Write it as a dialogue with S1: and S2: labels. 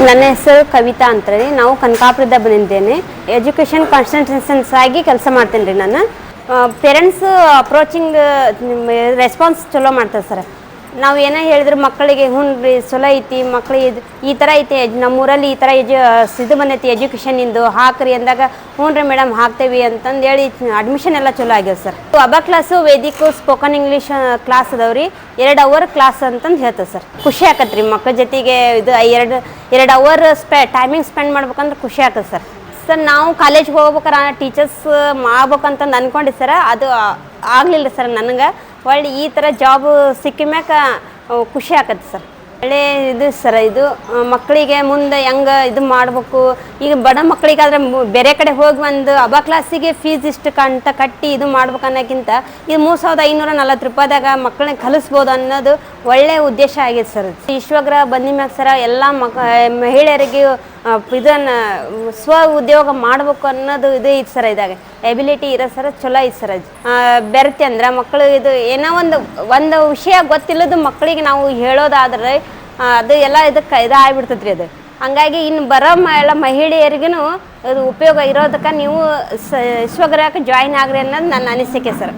S1: ನನ್ನ ಹೆಸರು ಕವಿತಾ ಅಂತ ರೀ. ನಾವು ಕನಕಾಪುರದಿಂದ ಬಂದಿದ್ದೇನೆ. ಎಜುಕೇಷನ್ ಕಾನ್ಸಂಟ್ರೇಷನ್ಸ್ ಆಗಿ ಕೆಲಸ ಮಾಡ್ತೇನೆ ರೀ. ನಾನು ಪೇರೆಂಟ್ಸ್ ಅಪ್ರೋಚಿಂಗ್ ರೆಸ್ಪಾನ್ಸ್ ಚಲೋ ಮಾಡ್ತಾರೆ ಸರ್. ನಾವು ಏನೇ ಹೇಳಿದ್ರು ಮಕ್ಕಳಿಗೆ ಹ್ಞೂ ರೀ ಚಲೋ ಐತಿ, ಮಕ್ಕಳಿಗೆ ಈ ಥರ ಐತಿ, ನಮ್ಮೂರಲ್ಲಿ ಈ ಥರ ಇದು ಬಂದೈತಿ ಎಜುಕೇಷನಿಂದು ಹಾಕ್ರಿ ಅಂದಾಗ ಹ್ಞೂ ರೀ ಮೇಡಮ್ ಹಾಕ್ತೇವೆ ಅಂತಂದು ಹೇಳಿ ಅಡ್ಮಿಷನ್ ಎಲ್ಲ ಚಲೋ ಆಗ್ಯದ ಸರ್. ಅಬಾ ಕ್ಲಾಸು, ವೇದಿಕು, ಸ್ಪೋಕನ್ ಇಂಗ್ಲೀಷ್ ಕ್ಲಾಸ್ ಅದಾವ್ರಿ. 2 ಅವರ್ ಕ್ಲಾಸ್ ಅಂತಂದು ಹೇಳ್ತದೆ ಸರ್. ಖುಷಿ ಆಕತ್ರಿ ಮಕ್ಕಳ ಜೊತೆಗೆ. ಇದು ಎರಡು ಅವರ್ ಟೈಮಿಂಗ್ ಸ್ಪೆಂಡ್ ಮಾಡ್ಬೇಕಂದ್ರೆ ಖುಷಿ ಆಗ್ತದೆ ಸರ್. ಸರ್ ನಾವು ಕಾಲೇಜ್ಗೆ ಹೋಗ್ಬೇಕಾರೆ ಟೀಚರ್ಸ್ ಮಾಡ್ಬೇಕಂತಂದು ಅಂದ್ಕೊಂಡೆ ಸರ್. ಅದು ಆಗಲಿಲ್ಲ ಸರ್ ನನಗೆ. ಒಳ್ಳೆ ಈ ಥರ ಜಾಬ್ ಸಿಕ್ಕ ಮ್ಯಾಕ ಖುಷಿ ಆಗತ್ತೆ ಸರ್. ಒಳ್ಳೆ ಇದು ಸರ್. ಇದು ಮಕ್ಕಳಿಗೆ ಮುಂದೆ ಹೆಂಗೆ ಇದು ಮಾಡಬೇಕು. ಈಗ ಬಡ ಮಕ್ಕಳಿಗಾದ್ರೆ ಬೇರೆ ಕಡೆ ಹೋಗಿ ಒಂದು ಅಬಾ ಕ್ಲಾಸಿಗೆ ಫೀಸ್ ಇಷ್ಟು ಅಂತ ಕಟ್ಟಿ ಇದು ಮಾಡ್ಬೇಕು ಅನ್ನೋಕ್ಕಿಂತ ಇದು 3540 ರೂಪಾಯಿದಾಗ ಮಕ್ಕಳನ್ನ ಕಲಿಸ್ಬೋದು ಅನ್ನೋದು ಒಳ್ಳೆಯ ಉದ್ದೇಶ ಆಗಿದೆ ಸರ್. ವಿಶ್ವಗ್ರಹ ಬಂದ ಮ್ಯಾಗ ಸರ ಎಲ್ಲ ಮಹಿಳೆಯರಿಗೆ ಇದನ್ನು ಸ್ವ ಉದ್ಯೋಗ ಮಾಡಬೇಕು ಅನ್ನೋದು ಇದು ಐತೆ ಸರ್. ಇದಾಗ ಎಬಿಲಿಟಿ ಇರೋ ಸರ ಚಲೋ ಐತೆ ಸರ್. ಅದು ಬೆರ್ತಿ ಅಂದ್ರೆ ಮಕ್ಕಳು ಇದು ಏನೋ ಒಂದು ವಿಷಯ ಗೊತ್ತಿಲ್ಲದು ಮಕ್ಕಳಿಗೆ ನಾವು ಹೇಳೋದಾದ್ರೆ ಅದು ಎಲ್ಲ ಇದಕ್ಕೆ ಆಗ್ಬಿಡ್ತದೆ ರೀ. ಅದು ಹಂಗಾಗಿ ಇನ್ನು ಬರೋ ಎಲ್ಲ ಮಹಿಳೆಯರಿಗೂ ಅದು ಉಪಯೋಗ ಇರೋದಕ್ಕೆ ನೀವು ವಿಶ್ವಗ್ರಹಕ್ಕೆ ಜಾಯಿನ್ ಆಗ್ರಿ ಅನ್ನೋದು ನನ್ನ ಅನಿಸಿಕೆ ಸರ್.